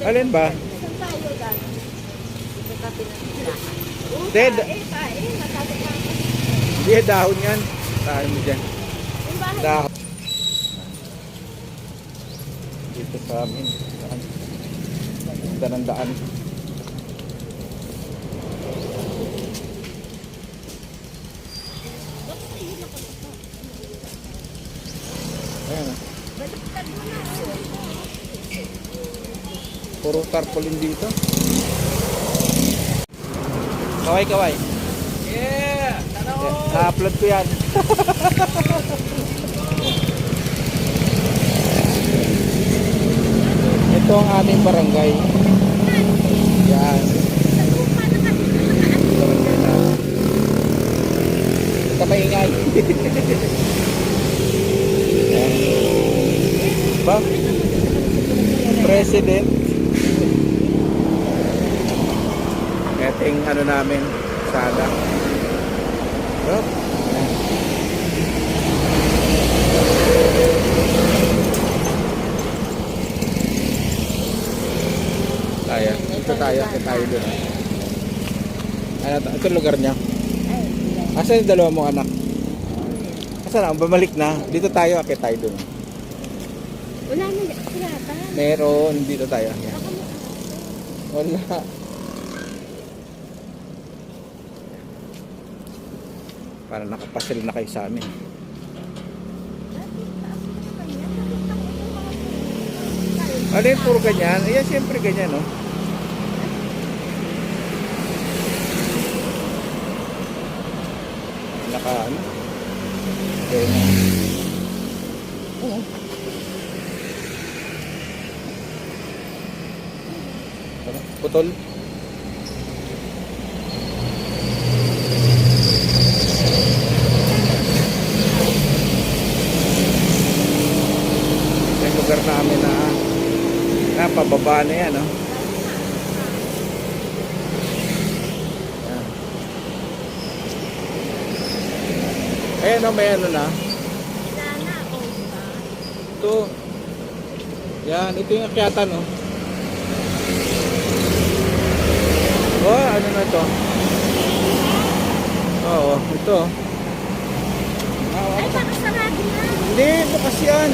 Alin ba? Saan tayo da? Dito ka pinaglahan. Dead. Tae, natatakan. Hindi, dahon yan. Tahan mo dyan. Yung bahay. Dahon. Dito sa amin. Daan. Ganda ng daan. Ayan. Puro tarpaulin dito. Kaway. Yeah! Na-upload ko yan. Ito ang aming barangay. Yan. Barangay na. Ito maingay. Yan. Ba? President. Ito yung ano namin. Sala. Oh. Ito tayo doon. Ano, ito lugar niya. Asan yung dalawa mong anak? Asan na? Bumalik na. Dito tayo, akit tayo doon. Wala na sila ba? Meron, dito tayo. Wala. Para nakapasil na kayo sa amin. Ano yung puro ganyan? Ayan, siyempre ganyan, no? Naka, ano? Okay na. Oo. Putol. Yung lugar namin na pababa na yan, no? Yan. Ayan, no, may ano na. Sana, o ba? Ito. Yan, ito yung akyatan, no? Oh, ano na ito? Oo, ito. Ay, baka sarado na. Hindi, bukas yan.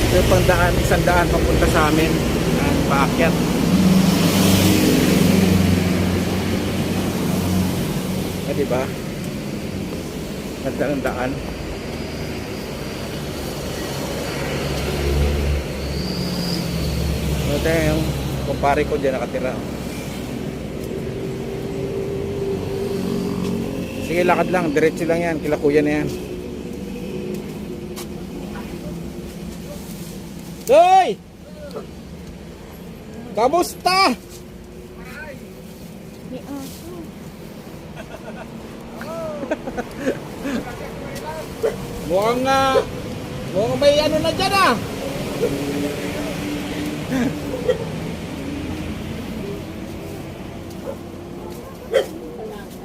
Ito yung pandaan, isang daan papunta sa amin. Yan, paakyat. Diba? Ganda ng daan. Ito yung kumpare ko dyan nakatira. Sige, lakad lang. Diretso lang yan. Kila kuya na yan. Hoy! Kamusta? May aso. Mukhang may ano na dyan, ah.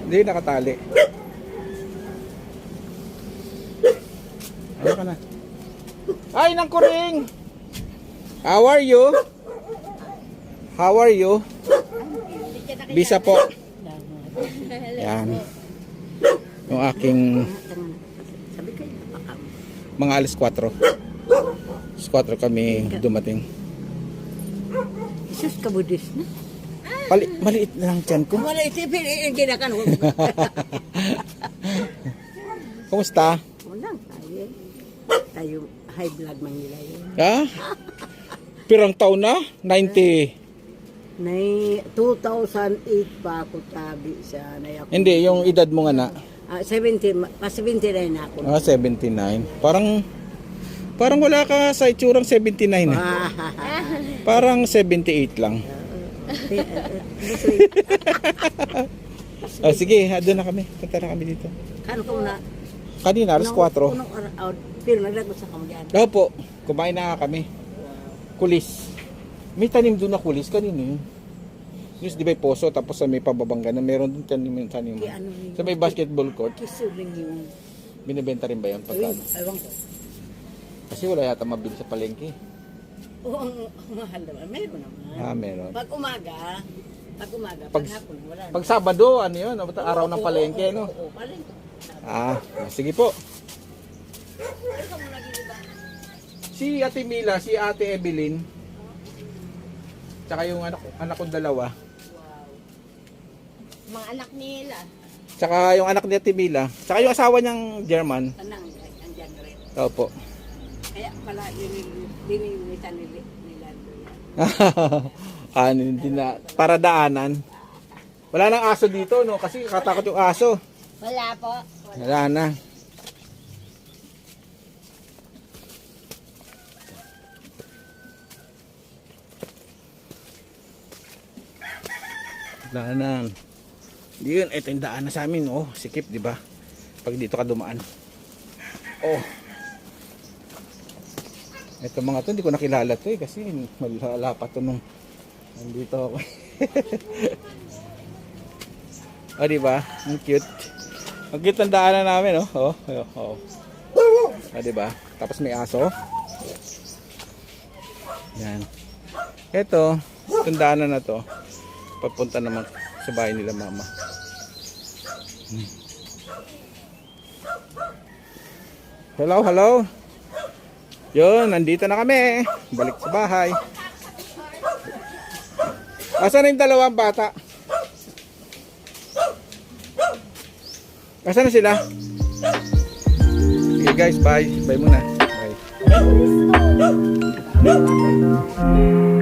Hindi nakatali. Ano ka na? Ay, nang kuring! How are you? How are you? Bisa po. Yan. Yung aking Sabi kayo, baka. mga alas 4. Alas 4 kami dumating. Jesus, kabudis na. Maliit na lang dyan ko. Wala isipin, ginakan ko. Kumusta? Wala, tayo. Tayo, high blood man nila yun. Ha? Pirang taon na? 90. Nay 2008 pa ako tabi sa nayako. Hindi, yung edad mo nga na. 70, pa 79 na ako. 79. Parang wala ka sa itsurang 79 eh. Parang 78 lang. Sige, doon na kami. Punta na kami dito. Kano ko na? Kanina, alas 4. Pero naglagot sa kamagyan. Opo, kumain na kami. Kulis. May tanim doon na kulis kanino yun. Yung di ba yung poso, tapos sa may pababangga na meron doon tanim. Sa may basketball court. Kisuling yung... Binibenta rin ba yun? Pagkano? Ewan ko. Kasi wala yata mabili sa palengke. Oo, ang mahal naman. Meron naman. Meron. Pag umaga, Pag- pag hapon, wala na. Pag Sabado, ano yun? Araw ng palengke, no? Oo, palengke. Sige po. Ikaw mo lagi, diba? Si Ate Mila, si Ate Evelyn, tsaka yung anak kong dalawa, Wow. Mga anak nila. tsaka yung anak ni Ate Mila, tsaka yung asawa niyang German. Tanang, andyan rin. Opo. Kaya pala, dininitan nila Hindi na, para daanan. Wala nang aso dito, no? Kasi katakot yung aso. Wala po. Wala na. Daanan. Yun, ito yung daan na sa amin. Oh, sikip, di ba? Pag dito ka dumaan. Oh. Ito mga to, hindi ko nakilala to eh. Kasi malala pa to nung nandito ako. Oh, di ba? Ang cute. Ang cute ng daanan namin, oh. Oh, oh, oh. Oh, di ba? Tapos may aso. Yan. Ito, itong daanan na to. Papunta naman sa bahay nila mama. Hello, hello. Yun, nandito na kami. Balik sa bahay. Asan na yung dalawang bata? Asan na sila? Okay guys, bye. Bye muna. Bye.